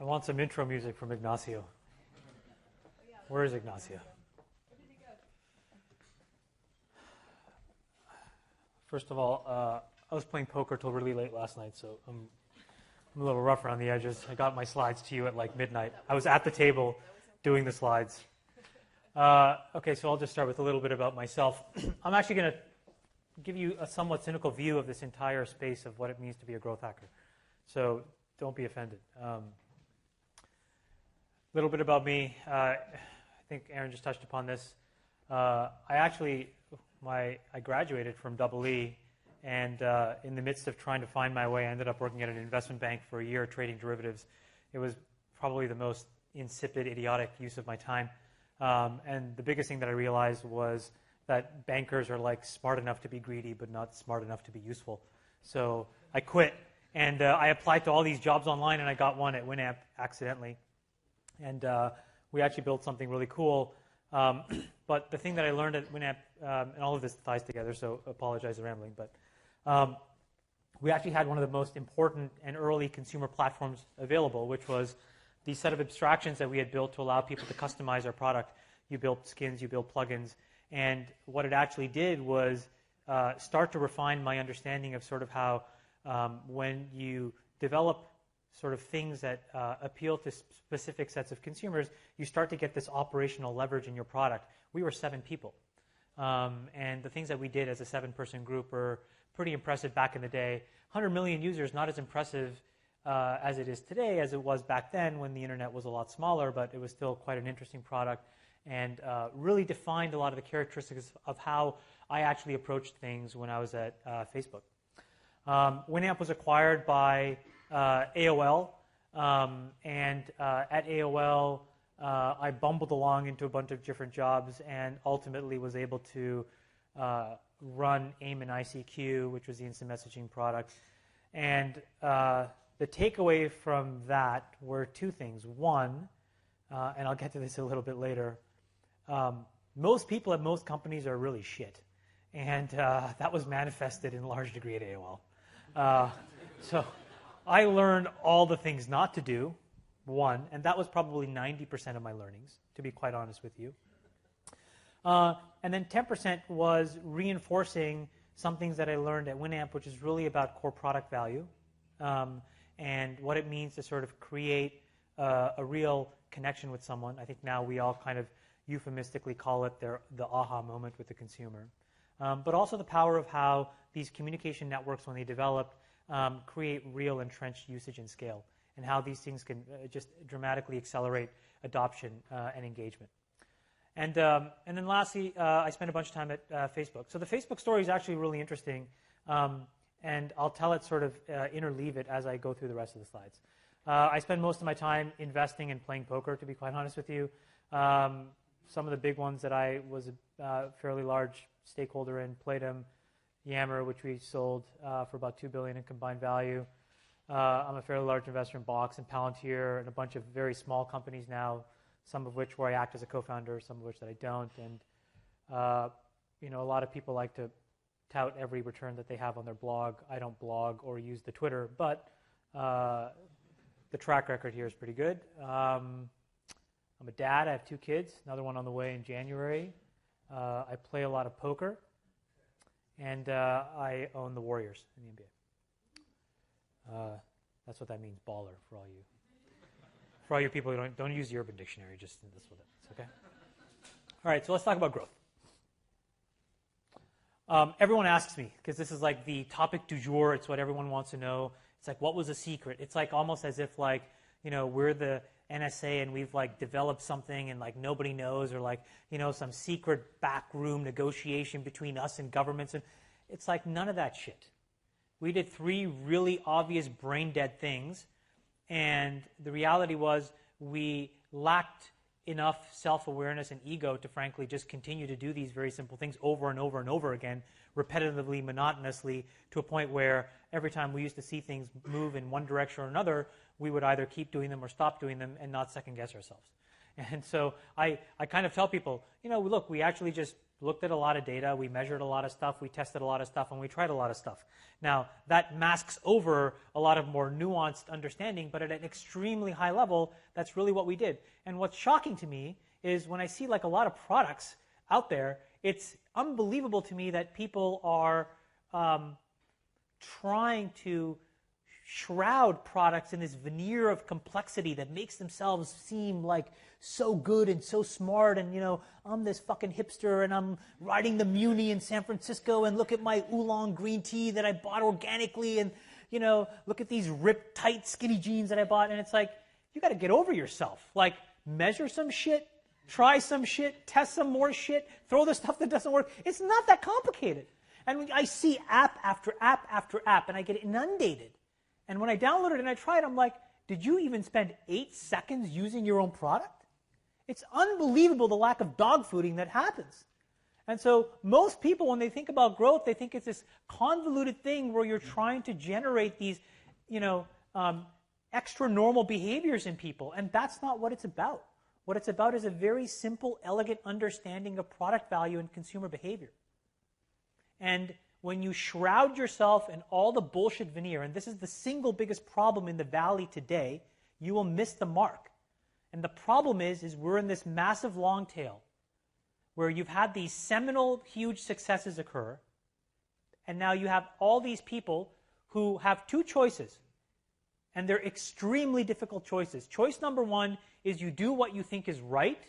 I want some intro music from Ignacio. Where is Ignacio? First of all, I was playing poker till really late last night, so I'm a little rough around the edges. I got my slides to you at like midnight. I was at the table doing the slides. Okay, so I'll just start with a little bit about myself. I'm actually going to give you a somewhat cynical view of this entire space of what it means to be a growth hacker. So don't be offended. A little bit about me. I think Aaron just touched upon this. I graduated from EE, and in the midst of trying to find my way, I ended up working at an investment bank for a year trading derivatives. It was probably the most insipid, idiotic use of my time. And the biggest thing that I realized was that bankers are like smart enough to be greedy, but not smart enough to be useful. So I quit, and I applied to all these jobs online, and I got one at Winamp accidentally. And we actually built something really cool. But the thing that I learned at Winamp, and all of this ties together, so apologize for rambling, but we actually had one of the most important and early consumer platforms available, which was the set of abstractions that we had built to allow people to customize our product. You built skins, you built plugins, and what it actually did was start to refine my understanding of sort of how when you develop sort of things that appeal to specific sets of consumers, you start to get this operational leverage in your product. We were 7 people. And the things that we did as a 7-person group were pretty impressive back in the day. 100 million users, not as impressive as it is today as it was back then when the internet was a lot smaller, but it was still quite an interesting product and really defined a lot of the characteristics of how I actually approached things when I was at Facebook. Winamp was acquired by AOL, and at AOL, I bumbled along into a bunch of different jobs and ultimately was able to run AIM and ICQ, which was the instant messaging product. And the takeaway from that were 2 things. One, and I'll get to this a little bit later, most people at most companies are really shit. And that was manifested in large degree at AOL. So I learned all the things not to do, one, and that was probably 90% of my learnings, to be quite honest with you. And then 10% was reinforcing some things that I learned at Winamp, which is really about core product value and what it means to sort of create a real connection with someone. I think now we all kind of euphemistically call it the aha moment with the consumer. But also the power of how these communication networks, when they develop, create real entrenched usage and scale, and how these things can just dramatically accelerate adoption and engagement. And then lastly, I spent a bunch of time at Facebook. So the Facebook story is actually really interesting, and I'll tell it sort of interleave it as I go through the rest of the slides. I spend most of my time investing and playing poker, to be quite honest with you. Some of the big ones that I was a fairly large stakeholder in, Playdom, Yammer, which we sold for about $2 billion in combined value. I'm a fairly large investor in Box and Palantir and a bunch of very small companies now, some of which where I act as a co-founder, some of which that I don't. And a lot of people like to tout every return that they have on their blog. I don't blog or use the Twitter, but the track record here is pretty good. I'm a dad. I have 2 kids, another one on the way in January. I play a lot of poker, and I own the Warriors in the NBA. That's what that means, baller, for all you people who don't use the Urban Dictionary, just this with it. It's okay? All right, so let's talk about growth. Everyone asks me, because this is like the topic du jour, it's what everyone wants to know. It's like, what was the secret? It's like almost as if like, we're the NSA and we've like developed something and like nobody knows, or like, some secret backroom negotiation between us and governments. And it's like none of that shit. We did 3 really obvious brain-dead things, and the reality was we lacked enough self-awareness and ego to frankly just continue to do these very simple things over and over and over again, repetitively, monotonously, to a point where every time we used to see things move in one direction or another, we would either keep doing them or stop doing them and not second-guess ourselves. And so I kind of tell people, look, we actually just looked at a lot of data, we measured a lot of stuff, we tested a lot of stuff, and we tried a lot of stuff. Now, that masks over a lot of more nuanced understanding, but at an extremely high level, that's really what we did. And what's shocking to me is when I see like a lot of products out there, it's unbelievable to me that people are trying to shroud products in this veneer of complexity that makes themselves seem like so good and so smart, and I'm this fucking hipster and I'm riding the Muni in San Francisco, and look at my oolong green tea that I bought organically, and look at these ripped tight skinny jeans that I bought. And it's like, you got to get over yourself. Like, measure some shit, try some shit, test some more shit, throw the stuff that doesn't work. It's not that complicated. And I see app after app after app, and I get inundated. And when I download it and I try it, I'm like, did you even spend 8 seconds using your own product? It's unbelievable the lack of dog fooding that happens. And so most people, when they think about growth, they think it's this convoluted thing where you're trying to generate these, extra normal behaviors in people. And that's not what it's about. What it's about is a very simple, elegant understanding of product value and consumer behavior. And when you shroud yourself in all the bullshit veneer, and this is the single biggest problem in the Valley today, you will miss the mark. And the problem is we're in this massive long tail where you've had these seminal, huge successes occur, and now you have all these people who have two choices, and they're extremely difficult choices. Choice number one is you do what you think is right,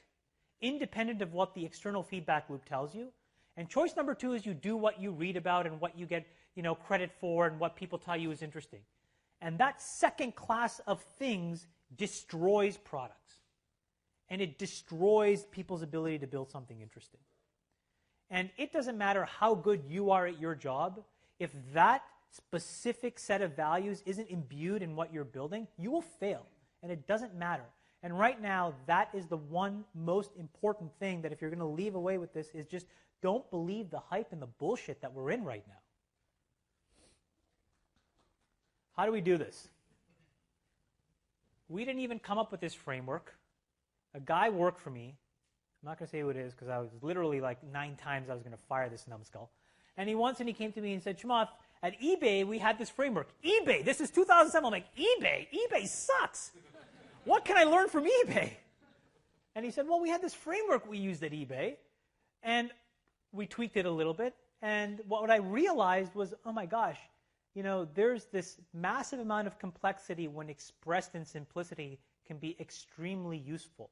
independent of what the external feedback loop tells you. And choice number two is you do what you read about and what you get credit for and what people tell you is interesting. And that second class of things destroys products. And it destroys people's ability to build something interesting. And it doesn't matter how good you are at your job, if that specific set of values isn't imbued in what you're building, you will fail. And it doesn't matter. And right now, that is the one most important thing that if you're going to leave away with this is just don't believe the hype and the bullshit that we're in right now. How do we do this? We didn't even come up with this framework. A guy worked for me. I'm not going to say who it is because I was literally like 9 times I was going to fire this numbskull. And he came to me and said, Chamath, at eBay, we had this framework. eBay, this is 2007. I'm like, eBay? eBay sucks. What can I learn from eBay? And he said, well, we had this framework we used at eBay. And we tweaked it a little bit. And what I realized was, oh my gosh, there's this massive amount of complexity when expressed in simplicity can be extremely useful.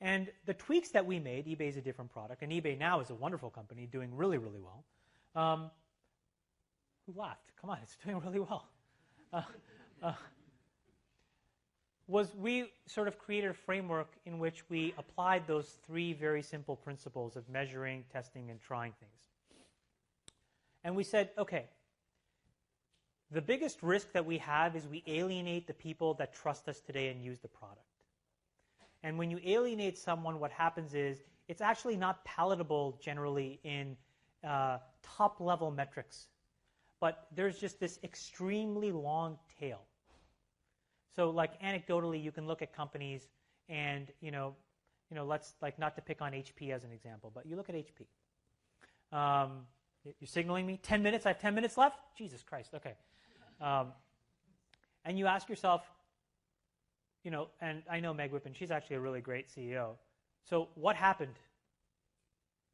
And the tweaks that we made, eBay is a different product, and eBay now is a wonderful company doing really, really well. Who laughed? Come on, it's doing really well. Was we sort of created a framework in which we applied those 3 very simple principles of measuring, testing, and trying things. And we said, okay, the biggest risk that we have is we alienate the people that trust us today and use the product. And when you alienate someone, what happens is it's actually not palatable generally in top-level metrics. But there's just this extremely long tail. So like anecdotally, you can look at companies and, let's like not to pick on HP as an example, but you look at HP. You're signaling me? 10 minutes? I have 10 minutes left? Jesus Christ, okay. And you ask yourself, and I know Meg Whippen, she's actually a really great CEO. So what happened?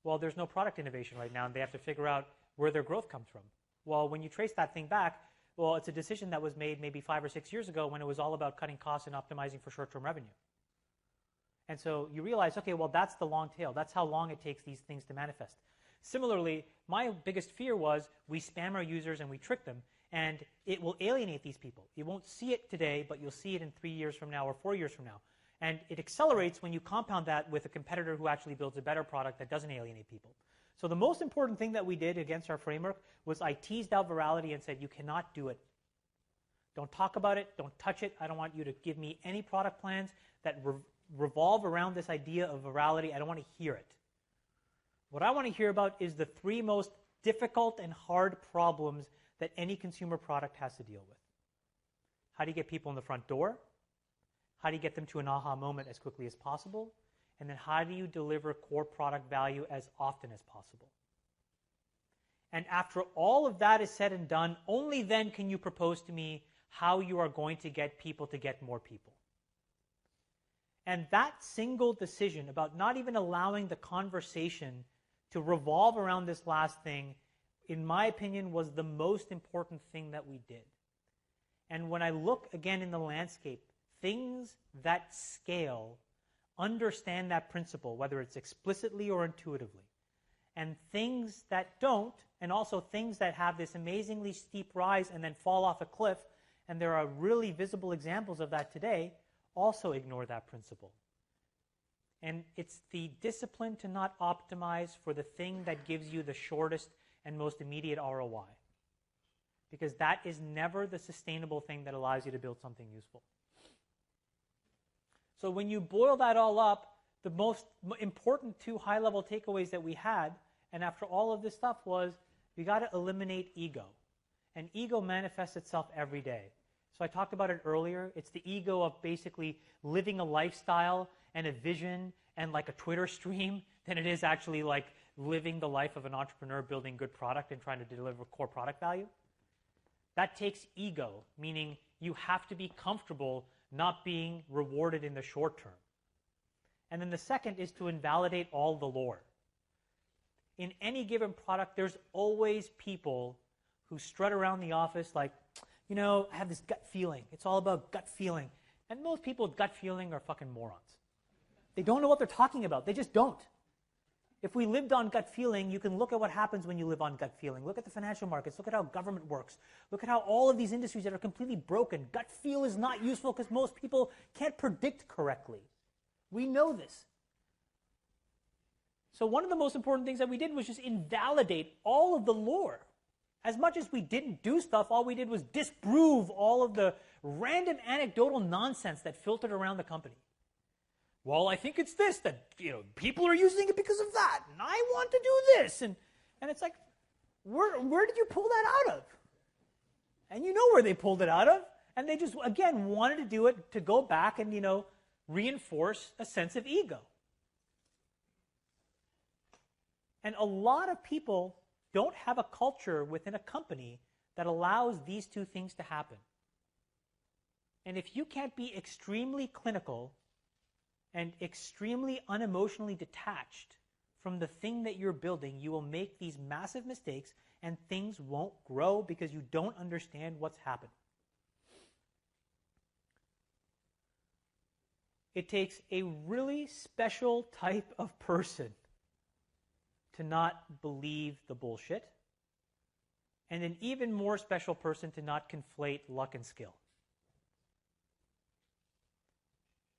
Well, there's no product innovation right now, and they have to figure out where their growth comes from. Well, when you trace that thing back, well, it's a decision that was made maybe 5 or 6 years ago when it was all about cutting costs and optimizing for short-term revenue. And so you realize, okay, well, that's the long tail. That's how long it takes these things to manifest. Similarly, my biggest fear was we spam our users and we trick them, and it will alienate these people. You won't see it today, but you'll see it in 3 years from now or 4 years from now. And it accelerates when you compound that with a competitor who actually builds a better product that doesn't alienate people. So the most important thing that we did against our framework was I teased out virality and said, you cannot do it. Don't talk about it. Don't touch it. I don't want you to give me any product plans that revolve around this idea of virality. I don't want to hear it. What I want to hear about is the 3 most difficult and hard problems that any consumer product has to deal with. How do you get people in the front door? How do you get them to an aha moment as quickly as possible? And then how do you deliver core product value as often as possible? And after all of that is said and done, only then can you propose to me how you are going to get people to get more people. And that single decision about not even allowing the conversation to revolve around this last thing, in my opinion, was the most important thing that we did. And when I look again in the landscape, things that scale understand that principle, whether it's explicitly or intuitively. And things that don't, and also things that have this amazingly steep rise and then fall off a cliff, and there are really visible examples of that today, also ignore that principle. And it's the discipline to not optimize for the thing that gives you the shortest and most immediate ROI. Because that is never the sustainable thing that allows you to build something useful. So when you boil that all up, the most important two high-level takeaways that we had, and after all of this stuff, was we got to eliminate ego. And ego manifests itself every day. So I talked about it earlier. It's the ego of basically living a lifestyle and a vision and like a Twitter stream than it is actually like living the life of an entrepreneur building good product and trying to deliver core product value. That takes ego, meaning you have to be comfortable not being rewarded in the short term. And then the second is to invalidate all the lore. In any given product, there's always people who strut around the office like, you know, I have this gut feeling. It's all about gut feeling. And most people with gut feeling are fucking morons. They don't know what they're talking about. They just don't. If we lived on gut feeling, you can look at what happens when you live on gut feeling. Look at the financial markets. Look at how government works. Look at how all of these industries that are completely broken. Gut feel is not useful because most people can't predict correctly. We know this. So one of the most important things that we did was just invalidate all of the lore. As much as we didn't do stuff, all we did was disprove all of the random anecdotal nonsense that filtered around the company. Well, I think it's this, that people are using it because of that, and I want to do this. And it's like, where did you pull that out of? And you know where they pulled it out of. And they just, again, wanted to do it to go back and, reinforce a sense of ego. And a lot of people don't have a culture within a company that allows these two things to happen. And if you can't be extremely clinical and extremely unemotionally detached from the thing that you're building, you will make these massive mistakes and things won't grow because you don't understand what's happened. It takes a really special type of person to not believe the bullshit, and an even more special person to not conflate luck and skill.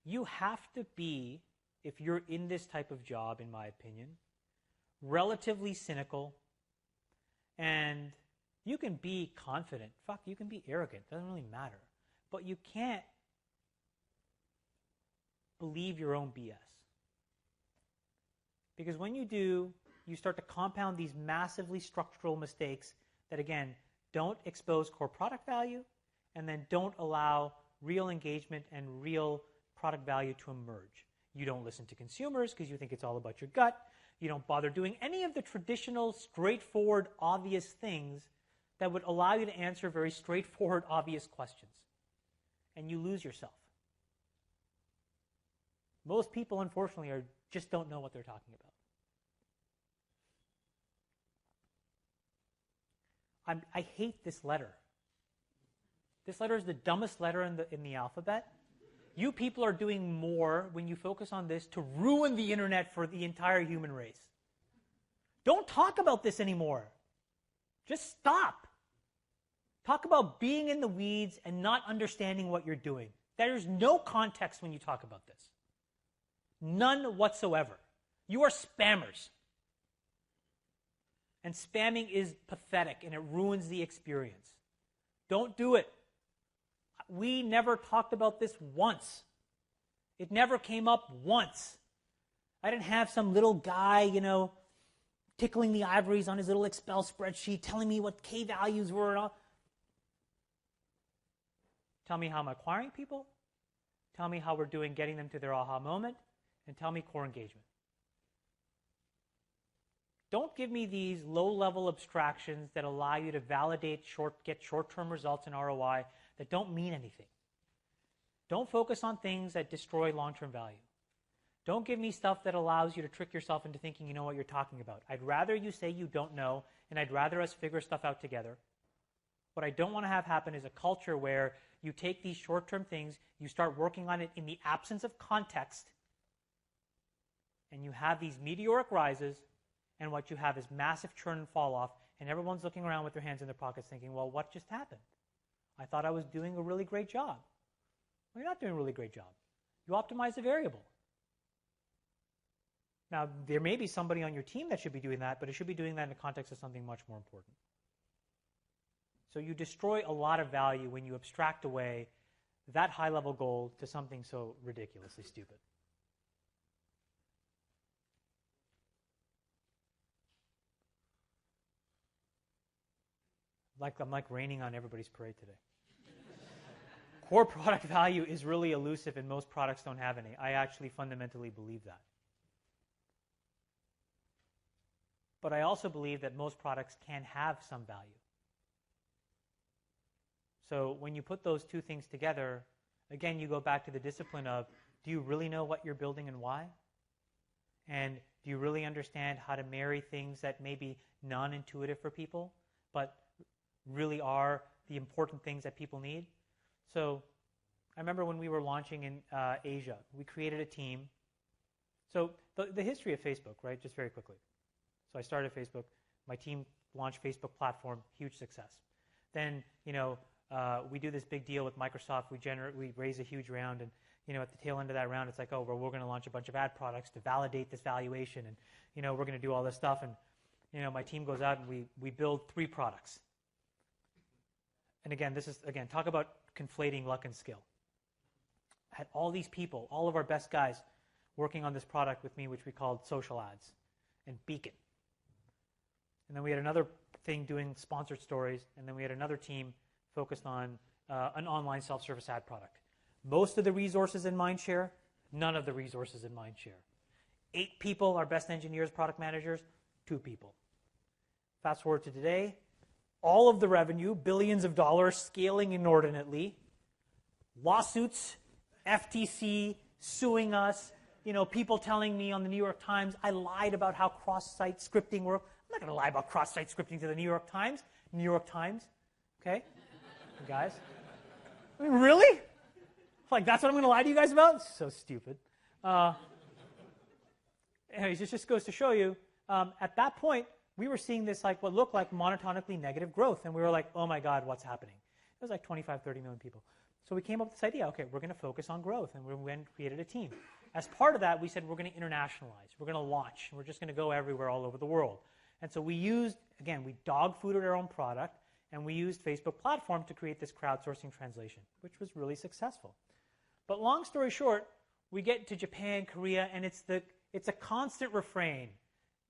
You have to be, if you're in this type of job, in my opinion, relatively cynical, and you can be confident. Fuck, you can be arrogant. It doesn't really matter. But you can't believe your own BS. Because when you do, you start to compound these massively structural mistakes that, again, don't expose core product value and then don't allow real engagement and real product value to emerge. You don't listen to consumers because you think it's all about your gut. You don't bother doing any of the traditional, straightforward, obvious things that would allow you to answer very straightforward, obvious questions. And you lose yourself. Most people, unfortunately, just don't know what they're talking about. I hate this letter. This letter is the dumbest letter in the alphabet. You people are doing more when you focus on this to ruin the internet for the entire human race. Don't talk about this anymore. Just stop. Talk about being in the weeds and not understanding what you're doing. There's no context when you talk about this. None whatsoever. You are spammers. And spamming is pathetic and it ruins the experience. Don't do it. We never talked about this once. It never came up once. I didn't have some little guy, tickling the ivories on his little Excel spreadsheet, telling me what K values were and all. Tell me how I'm acquiring people. tell me how we're doing getting them to their aha moment, and tell me core engagement. Don't give me these low-level abstractions that allow you to validate, get short-term results in ROI that don't mean anything. Don't focus on things that destroy long-term value. Don't give me stuff that allows you to trick yourself into thinking you know what you're talking about. I'd rather you say you don't know, and I'd rather us figure stuff out together. What I don't want to have happen is a culture where you take these short-term things, you start working on it in the absence of context, and you have these meteoric rises, and what you have is massive churn and fall off, and everyone's looking around with their hands in their pockets thinking, well, what just happened? I thought I was doing a really great job. Well, you're not doing a really great job. You optimize a variable. Now, there may be somebody on your team that should be doing that, but it should be doing that in the context of something much more important. So you destroy a lot of value when you abstract away that high-level goal to something so ridiculously stupid. I'm like raining on everybody's parade today. Core product value is really elusive, and most products don't have any. I actually fundamentally believe that. But I also believe that most products can have some value. So when you put those two things together, again, you go back to the discipline of, do you really know what you're building and why? And do you really understand how to marry things that may be non-intuitive for people, but really are the important things that people need? So I remember when we were launching in Asia, we created a team. So the history of Facebook, right, just very quickly. So I started Facebook. My team launched Facebook platform, huge success. Then, we do this big deal with Microsoft. We raise a huge round, and at the tail end of that round, it's like, oh, well, we're going to launch a bunch of ad products to validate this valuation, and we're going to do all this stuff. And my team goes out and we build 3 products. And again, talk about conflating luck and skill. I had all these people, all of our best guys, working on this product with me, which we called Social Ads and Beacon. And then we had another thing doing sponsored stories, and then we had another team focused on an online self-service ad product. Most of the resources in Mindshare, none of the resources in Mindshare. 8 people, our best engineers, product managers, 2 people. Fast forward to today, all of the revenue, billions of dollars, scaling inordinately, lawsuits, FTC suing us, people telling me on the New York Times I lied about how cross-site scripting worked. I'm not going to lie about cross-site scripting to the New York Times. New York Times, okay? You guys? I mean, really? Like, that's what I'm going to lie to you guys about? So stupid. Anyways, it just goes to show you, at that point, we were seeing this what looked like monotonically negative growth, and we were like, oh my God, what's happening? It was like 25, 30 million people. So we came up with this idea, okay, we're going to focus on growth, and we went and created a team. As part of that, we said we're going to internationalize. We're going to launch. We're just going to go everywhere all over the world. And so we dog-fooded our own product, and we used Facebook platform to create this crowdsourcing translation, which was really successful. But long story short, we get to Japan, Korea, and it's a constant refrain.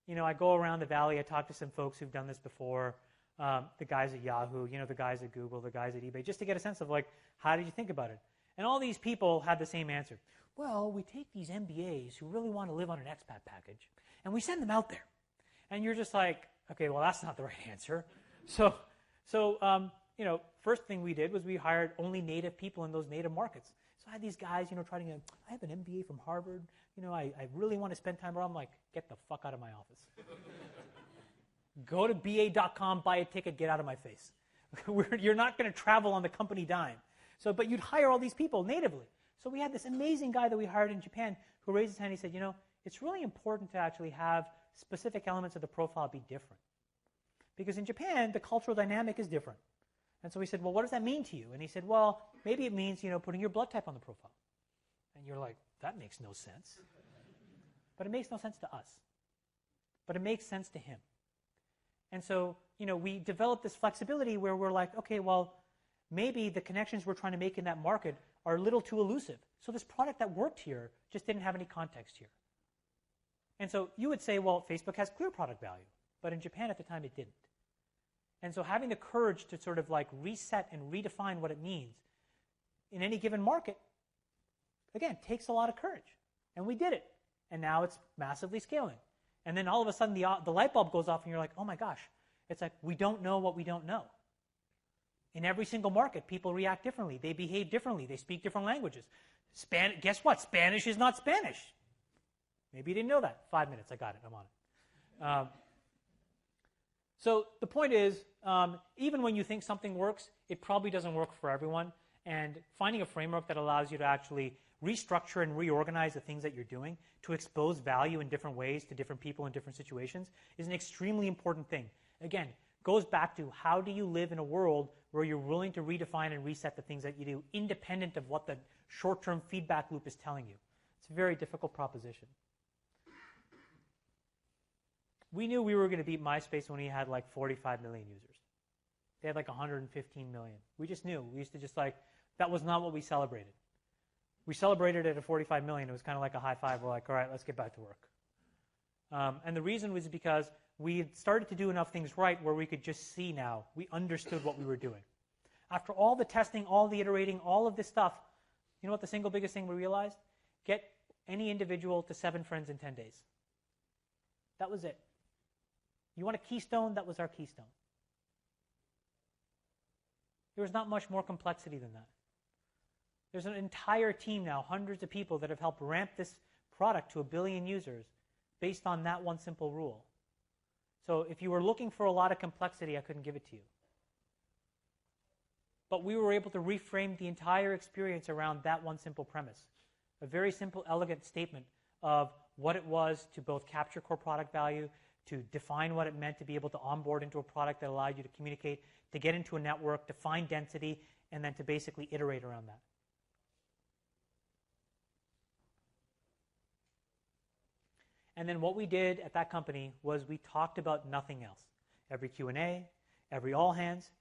I go around the valley, I talk to some folks who've done this before, the guys at Yahoo, the guys at Google, the guys at eBay, just to get a sense of how did you think about it? And all these people had the same answer. Well, we take these MBAs who really want to live on an expat package, and we send them out there. And you're just like, okay, well, that's not the right answer. So first thing we did was we hired only native people in those native markets. So I had these guys, trying to, I have an MBA from Harvard. I really want to spend time around. I'm like, get the fuck out of my office. Go to BA.com, buy a ticket, get out of my face. You're not going to travel on the company dime. But you'd hire all these people natively. So we had this amazing guy that we hired in Japan who raised his hand and he said, it's really important to actually have specific elements of the profile be different. Because in Japan, the cultural dynamic is different. And so we said, well, what does that mean to you? And he said, well, maybe it means, putting your blood type on the profile. And you're like, that makes no sense. But it makes no sense to us. But it makes sense to him. And so, we developed this flexibility where we're like, okay, well, maybe the connections we're trying to make in that market are a little too elusive. So this product that worked here just didn't have any context here. And so you would say, well, Facebook has clear product value. But in Japan at the time, it didn't. And so having the courage to sort of reset and redefine what it means in any given market again, takes a lot of courage. And we did it. And now it's massively scaling. And then all of a sudden the light bulb goes off and you're like, oh my gosh. It's like we don't know what we don't know. In every single market, people react differently. They behave differently. They speak different languages. Guess what? Spanish is not Spanish. Maybe you didn't know that. 5 minutes. I got it. I'm on it. So the point is, even when you think something works, it probably doesn't work for everyone. And finding a framework that allows you to actually restructure and reorganize the things that you're doing to expose value in different ways to different people in different situations is an extremely important thing. Again, goes back to how do you live in a world where you're willing to redefine and reset the things that you do independent of what the short-term feedback loop is telling you. It's a very difficult proposition. We knew we were going to beat MySpace when we had like 45 million users. They had like 115 million. We just knew. We used to just like, that was not what we celebrated. We celebrated it at 45 million. It was kind of like a high five. We're like, all right, let's get back to work. And the reason was because we had started to do enough things right where we could just see now. We understood what we were doing. After all the testing, all the iterating, all of this stuff, you know what the single biggest thing we realized? Get any individual to 7 friends in 10 days. That was it. You want a keystone? That was our keystone. There was not much more complexity than that. There's an entire team now, hundreds of people that have helped ramp this product to 1 billion users based on that one simple rule. So if you were looking for a lot of complexity, I couldn't give it to you. But we were able to reframe the entire experience around that one simple premise. A very simple, elegant statement of what it was to both capture core product value, to define what it meant to be able to onboard into a product that allowed you to communicate, to get into a network, to find density, and then to basically iterate around that. And then what we did at that company was we talked about nothing else. Every Q&A, every all hands,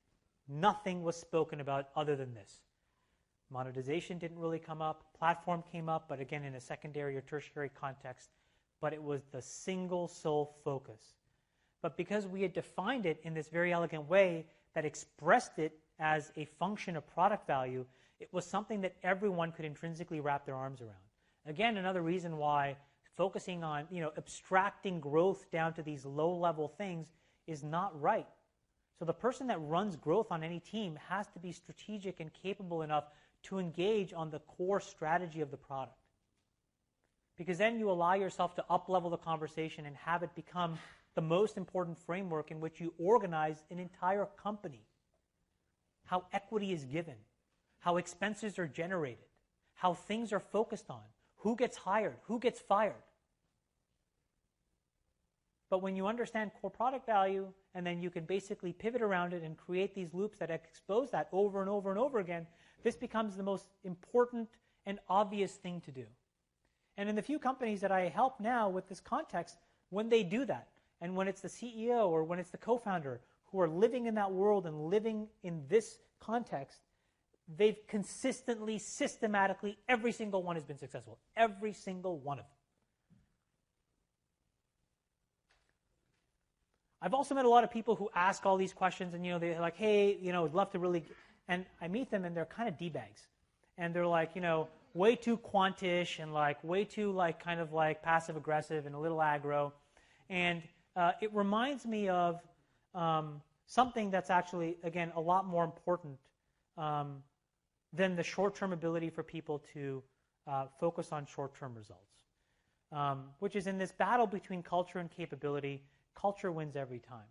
nothing was spoken about other than this. Monetization didn't really come up. Platform came up, but again in a secondary or tertiary context. But it was the single sole focus. But because we had defined it in this very elegant way that expressed it as a function of product value, it was something that everyone could intrinsically wrap their arms around. Again, another reason why focusing on, abstracting growth down to these low-level things is not right. So the person that runs growth on any team has to be strategic and capable enough to engage on the core strategy of the product. Because then you allow yourself to up-level the conversation and have it become the most important framework in which you organize an entire company. How equity is given, how expenses are generated, how things are focused on, who gets hired, who gets fired. But when you understand core product value, and then you can basically pivot around it and create these loops that expose that over and over and over again, this becomes the most important and obvious thing to do. And in the few companies that I help now with this context, when they do that, and when it's the CEO or when it's the co-founder who are living in that world and living in this context, they've consistently, systematically, every single one has been successful. Every single one of them. I've also met a lot of people who ask all these questions and, they're like, hey, I'd love to really, and I meet them and they're kind of D-bags. And they're like, way too quantish and like way too like kind of like passive aggressive and a little aggro. And it reminds me of something that's actually, again, a lot more important than the short-term ability for people to focus on short-term results, which is in this battle between culture and capability, culture wins every time.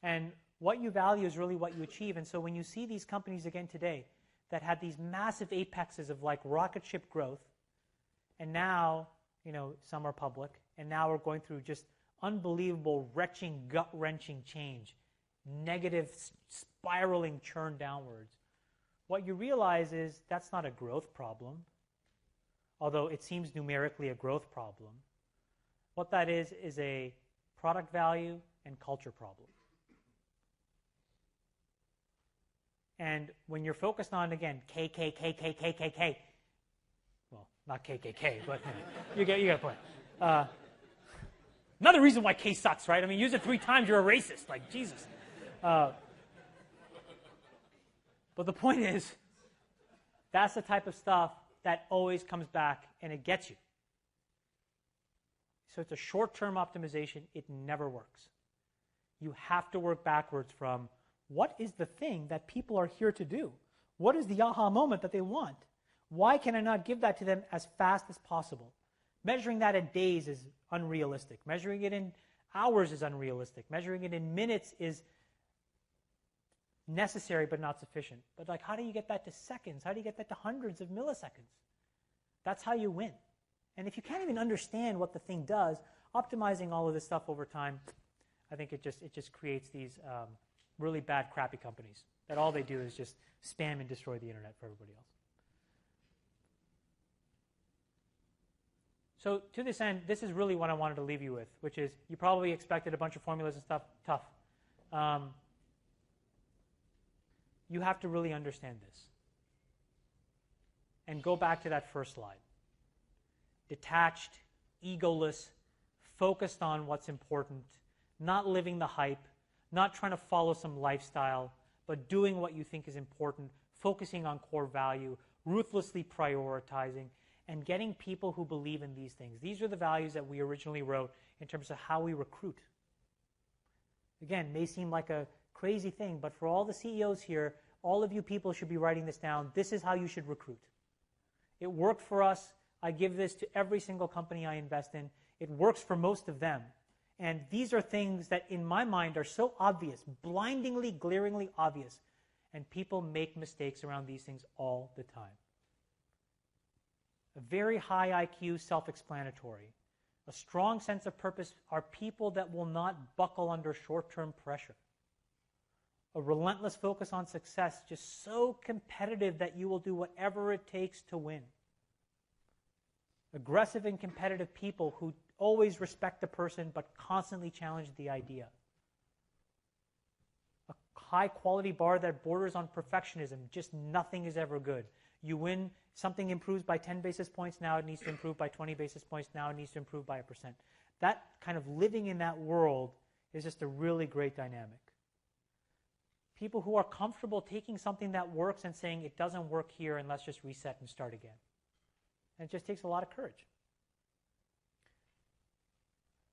And what you value is really what you achieve. And so when you see these companies again today that had these massive apexes of like rocket ship growth, and now, some are public, and now we're going through just unbelievable, retching, gut-wrenching change, negative, spiraling churn downwards. What you realize is that's not a growth problem, although it seems numerically a growth problem. What that is a product value and culture problem. And when you're focused on, again, KKK, well, not KKK, but you get a point. Another reason why K sucks, right? I mean, use it 3 times, you're a racist. Like, Jesus. But the point is, that's the type of stuff that always comes back and it gets you. So it's a short-term optimization. It never works. You have to work backwards from what is the thing that people are here to do? What is the aha moment that they want? Why can I not give that to them as fast as possible? Measuring that in days is unrealistic. Measuring it in hours is unrealistic. Measuring it in minutes is necessary but not sufficient. But like, how do you get that to seconds? How do you get that to hundreds of milliseconds? That's how you win. And if you can't even understand what the thing does, optimizing all of this stuff over time, I think it just creates these really bad, crappy companies that all they do is just spam and destroy the internet for everybody else. So to this end, this is really what I wanted to leave you with, which is you probably expected a bunch of formulas and stuff. Tough. You have to really understand this. And go back to that first slide. Detached, egoless, focused on what's important, not living the hype, not trying to follow some lifestyle, but doing what you think is important, focusing on core value, ruthlessly prioritizing, and getting people who believe in these things. These are the values that we originally wrote in terms of how we recruit. Again, may seem like a crazy thing, but for all the CEOs here, all of you people should be writing this down. This is how you should recruit. It worked for us. I give this to every single company I invest in. It works for most of them. And these are things that, in my mind, are so obvious, blindingly, glaringly obvious. And people make mistakes around these things all the time. A very high IQ, self-explanatory. A strong sense of purpose are people that will not buckle under short-term pressure. A relentless focus on success, just so competitive that you will do whatever it takes to win. Aggressive and competitive people who always respect the person but constantly challenge the idea. A high-quality bar that borders on perfectionism. Just nothing is ever good. You win, something improves by 10 basis points, now it needs to improve by 20 basis points, now it needs to improve by 1%. That kind of living in that world is just a really great dynamic. People who are comfortable taking something that works and saying it doesn't work here and let's just reset and start again. And it just takes a lot of courage.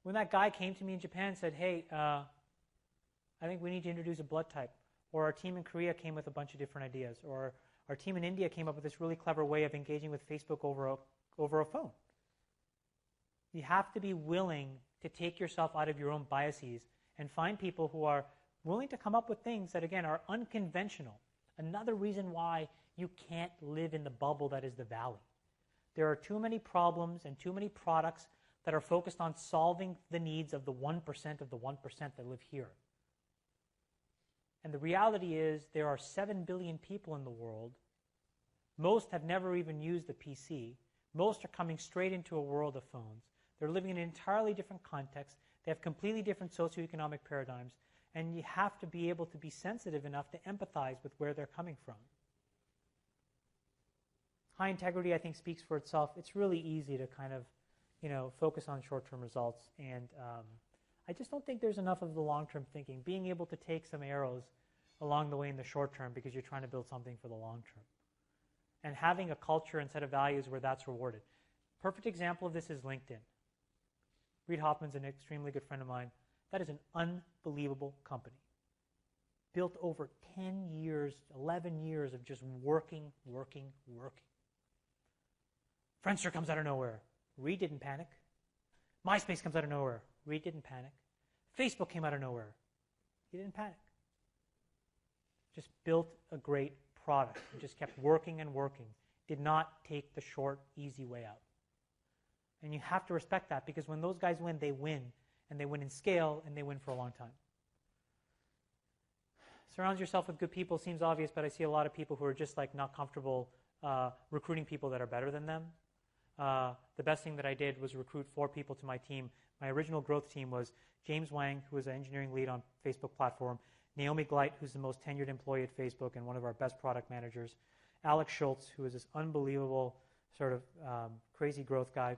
When that guy came to me in Japan and said, hey, I think we need to introduce a blood type, or our team in Korea came with a bunch of different ideas, or our team in India came up with this really clever way of engaging with Facebook over a phone. You have to be willing to take yourself out of your own biases and find people who are willing to come up with things that, again, are unconventional. Another reason why you can't live in the bubble that is the valley. There are too many problems and too many products that are focused on solving the needs of the 1% of the 1% that live here. And the reality is there are 7 billion people in the world. Most have never even used a PC. Most are coming straight into a world of phones. They're living in an entirely different context. They have completely different socioeconomic paradigms. And you have to be able to be sensitive enough to empathize with where they're coming from. High integrity, I think, speaks for itself. It's really easy to kind of, focus on short-term results. And I just don't think there's enough of the long-term thinking. Being able to take some arrows along the way in the short term because you're trying to build something for the long term. And having a culture and set of values where that's rewarded. Perfect example of this is LinkedIn. Reid Hoffman's an extremely good friend of mine. That is an unbelievable company. Built over 10 years, 11 years of just working. Friendster comes out of nowhere. Reid didn't panic. MySpace comes out of nowhere. Reid didn't panic. Facebook came out of nowhere. He didn't panic. Just built a great product. He just kept working and working. Did not take the short, easy way out. And you have to respect that because when those guys win, they win. And they win in scale, and they win for a long time. Surround yourself with good people seems obvious, but I see a lot of people who are just not comfortable recruiting people that are better than them. The best thing that I did was recruit 4 people to my team. My original growth team was James Wang, who was an engineering lead on Facebook platform, Naomi Gleit, who's the most tenured employee at Facebook and one of our best product managers, Alex Schultz, who is this unbelievable sort of crazy growth guy,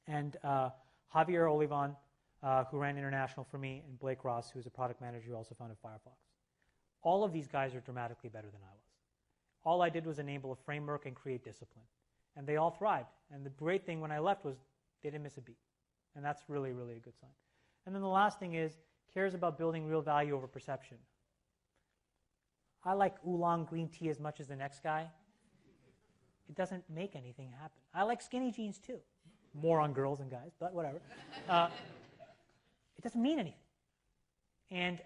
and Javier Olivan, who ran international for me, and Blake Ross, who's a product manager who also founded Firefox. All of these guys are dramatically better than I was. All I did was enable a framework and create discipline. and they all thrived. And the great thing when I left was they didn't miss a beat. And that's really, really a good sign. And then the last thing is, cares about building real value over perception. I like oolong green tea as much as the next guy. It doesn't make anything happen. I like skinny jeans too. More on girls and guys, but whatever. It doesn't mean anything. And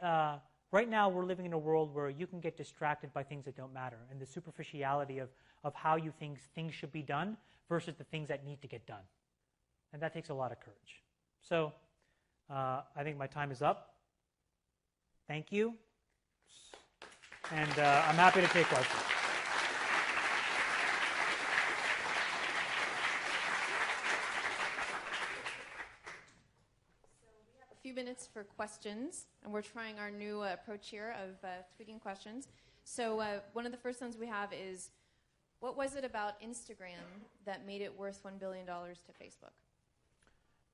right now we're living in a world where you can get distracted by things that don't matter and the superficiality of how you think things should be done versus the things that need to get done. And that takes a lot of courage. So I think my time is up. Thank you. And I'm happy to take questions. A few minutes for questions, and we're trying our new approach here of tweeting questions. So one of the first ones we have is, what was it about Instagram that made it worth $1 billion to Facebook?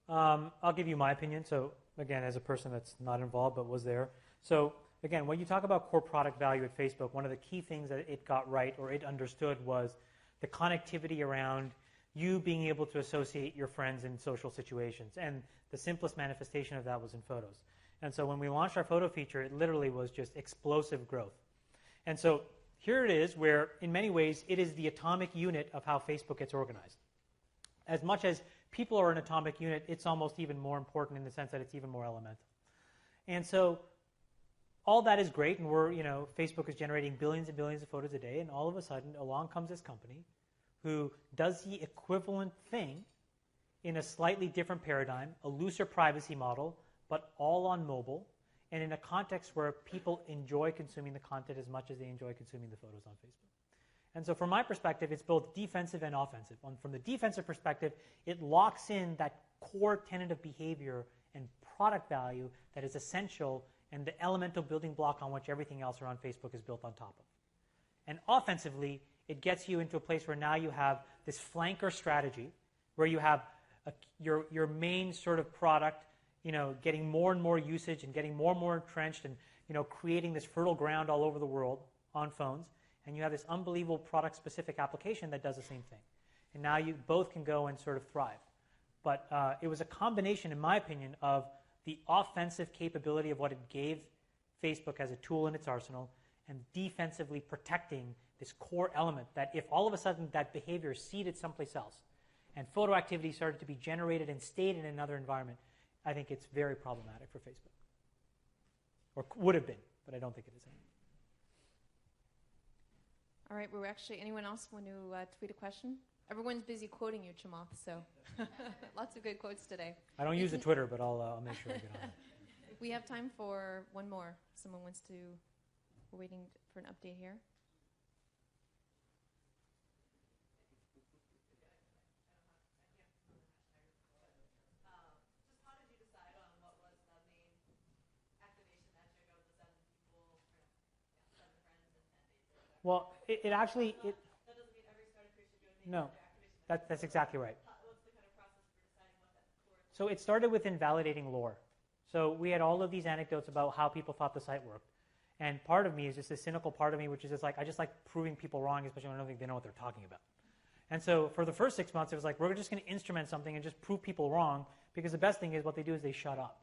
I'll give you my opinion. So again, as a person that's not involved but was there. So again, when you talk about core product value at Facebook, one of the key things that it got right or it understood was the connectivity around you being able to associate your friends in social situations. And the simplest manifestation of that was in photos. And so when we launched our photo feature, it literally was just explosive growth. And so here it is where, in many ways, it is the atomic unit of how Facebook gets organized. As much as people are an atomic unit, it's almost even more important in the sense that it's even more elemental. And so all that is great, and Facebook is generating billions and billions of photos a day, and all of a sudden, along comes this company who does the equivalent thing in a slightly different paradigm, a looser privacy model, but all on mobile, and in a context where people enjoy consuming the content as much as they enjoy consuming the photos on Facebook. And so from my perspective, it's both defensive and offensive. From the defensive perspective, it locks in that core tenet of behavior and product value that is essential and the elemental building block on which everything else around Facebook is built on top of. And offensively, it gets you into a place where now you have this flanker strategy where you have your main sort of product, getting more and more usage and getting more and more entrenched and, creating this fertile ground all over the world on phones. And you have this unbelievable product-specific application that does the same thing. And now you both can go and sort of thrive. But it was a combination, in my opinion, of the offensive capability of what it gave Facebook as a tool in its arsenal and defensively protecting this core element that if all of a sudden that behavior is seeded someplace else and photo activity started to be generated and stayed in another environment, I think it's very problematic for Facebook. Or would have been, but I don't think it is anymore. All right, anyone else want to tweet a question? Everyone's busy quoting you, Chamath, so lots of good quotes today. I don't use the Twitter, but I'll make sure I get on it. We have time for one more. Someone wants to, we're waiting for an update here. Just how did you decide on what was the main activation metric of the 7 people, 7 friends in 10 days? Well, it actually... That doesn't mean every startup should do a No, that's exactly right. What's the kind of process for deciding what that core is? So it started with invalidating lore. So we had all of these anecdotes about how people thought the site worked. And part of me is just a cynical part of me, which is just like, I just like proving people wrong, especially when I don't think they know what they're talking about. And so for the first 6 months, it was like, we're just going to instrument something and just prove people wrong, because the best thing is what they do is they shut up.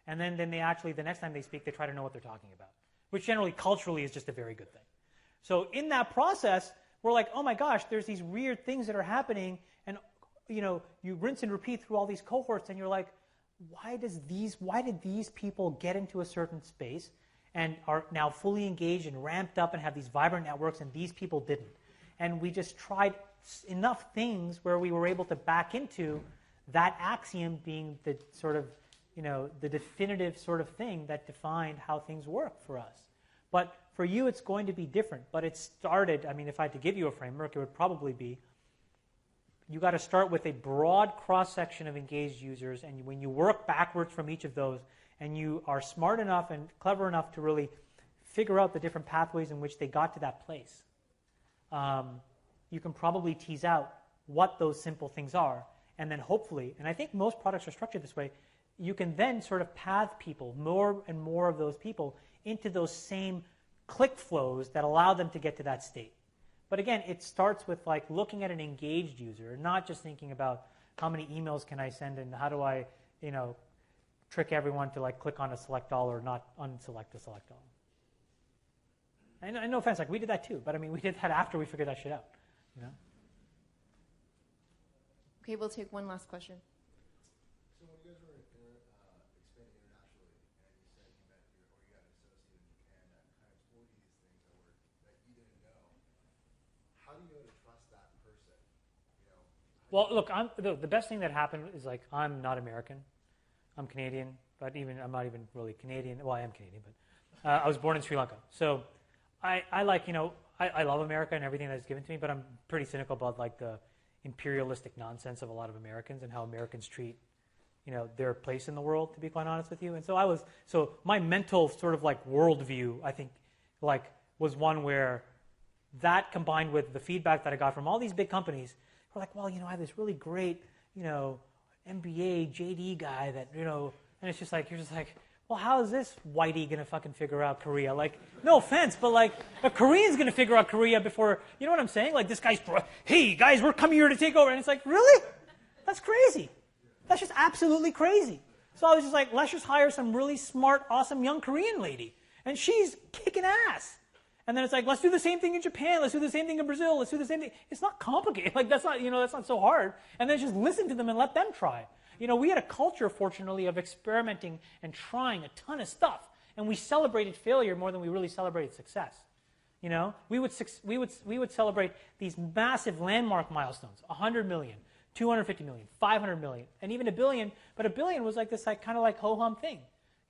And then they actually, the next time they speak, they try to know what they're talking about, which generally culturally is just a very good thing. So in that process, we're like, oh my gosh, there's these weird things that are happening, and you rinse and repeat through all these cohorts, and you're like, why did these people get into a certain space and are now fully engaged and ramped up and have these vibrant networks, and these people didn't? And we just tried enough things where we were able to back into that axiom being the sort of, the definitive sort of thing that defined how things work for us. But for you, it's going to be different. But it started, if I had to give you a framework, it would probably be, you got to start with a broad cross-section of engaged users, and when you work backwards from each of those, and you are smart enough and clever enough to really figure out the different pathways in which they got to that place, you can probably tease out what those simple things are, and then hopefully, and I think most products are structured this way, you can then sort of path people, more and more of those people, into those same click flows that allow them to get to that state. But again, it starts with like looking at an engaged user, not just thinking about how many emails can I send and how do I, trick everyone to like click on a select all or not unselect a select all. And no offense, like we did that too, but I mean we did that after we figured that shit out. Okay, we'll take one last question. So when you guys were expanding internationally, and you said you met or you got an associate in Japan that kind of told you these things that you didn't know, how do you know to trust that person? Well, look, the best thing that happened is like I'm not American, I'm Canadian, but I'm not even really Canadian. Well, I am Canadian, but I was born in Sri Lanka, so I like I love America and everything that's given to me, but I'm pretty cynical about like the imperialistic nonsense of a lot of Americans and how Americans treat, their place in the world, to be quite honest with you. And so my mental sort of like worldview, I think, like was one where that combined with the feedback that I got from all these big companies, were like, well, I have this really great, MBA, JD guy that, and it's just like, you're just like, well, how is this whitey going to fucking figure out Korea? Like, no offense, but like, a Korean's going to figure out Korea before, you know what I'm saying? Like, this guy's, hey, guys, we're coming here to take over. And it's like, really? That's crazy. That's just absolutely crazy. So I was just like, let's just hire some really smart, awesome young Korean lady. And she's kicking ass. And then it's like, let's do the same thing in Japan. Let's do the same thing in Brazil. Let's do the same thing. It's not complicated. Like, that's not so hard. And then just listen to them and let them try. We had a culture, fortunately, of experimenting and trying a ton of stuff, and we celebrated failure more than we really celebrated success. We would celebrate these massive landmark milestones: 100 million, 250 million, 500 million, and even $1 billion. But $1 billion was like this, like kind of like ho hum thing.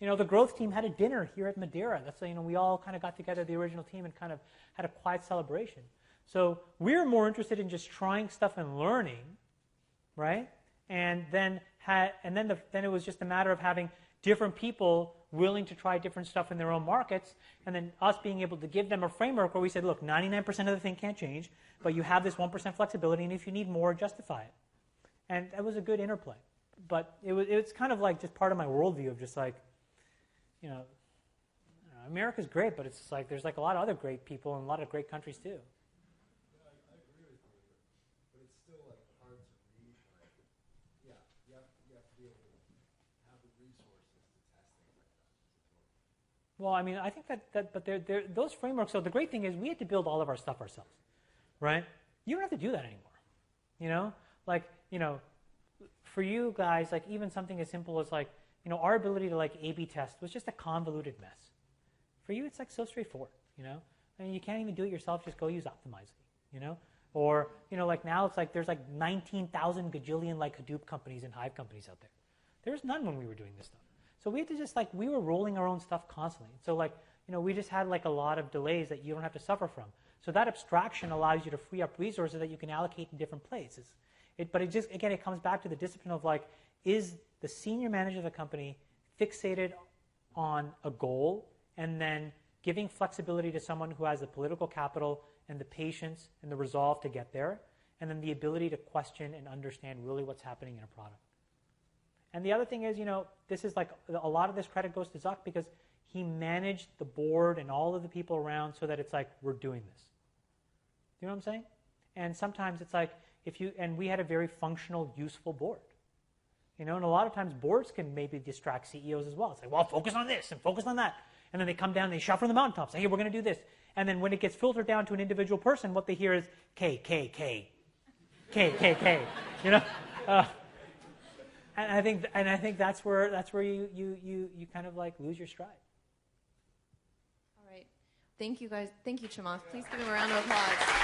The growth team had a dinner here at Madeira. That's we all kind of got together, the original team, and kind of had a quiet celebration. So we're more interested in just trying stuff and learning, right? And then it was just a matter of having different people willing to try different stuff in their own markets, and then us being able to give them a framework where we said, look, 99% of the thing can't change, but you have this 1% flexibility, and if you need more, justify it. And that was a good interplay. But it's kind of like just part of my worldview of just like, America's great, but it's just like there's like a lot of other great people and a lot of great countries too. I agree with you, but it's still like hard to read. Like, you have to be able to have the resources to test things like that. Well, I mean, I think but those frameworks. So the great thing is we had to build all of our stuff ourselves, right? You don't have to do that anymore. For you guys, like even something as simple as like, our ability to like A/B test was just a convoluted mess. For you, it's like so straightforward. And you can't even do it yourself. Just go use Optimizely. Or like now it's like there's like 19,000 gajillion like Hadoop companies and Hive companies out there. There's none when we were doing this stuff. So we had to just like we were rolling our own stuff constantly. So like we just had like a lot of delays that you don't have to suffer from. So that abstraction allows you to free up resources that you can allocate in different places. But it just again it comes back to the discipline of like, is the senior manager of the company fixated on a goal and then giving flexibility to someone who has the political capital and the patience and the resolve to get there, and then the ability to question and understand really what's happening in a product. And the other thing is, this is like a lot of this credit goes to Zuck because he managed the board and all of the people around so that it's like, we're doing this. Do you know what I'm saying? And sometimes it's like, and we had a very functional, useful board. And a lot of times boards can maybe distract CEOs as well. It's like, well, focus on this and focus on that. And then they come down and they shout from the mountaintops, say, hey, we're going to do this. And then when it gets filtered down to an individual person, what they hear is K, K, K, K, K, K. And I think that's where you kind of like lose your stride. All right. Thank you guys. Thank you, Chamath. Please give him a round of applause.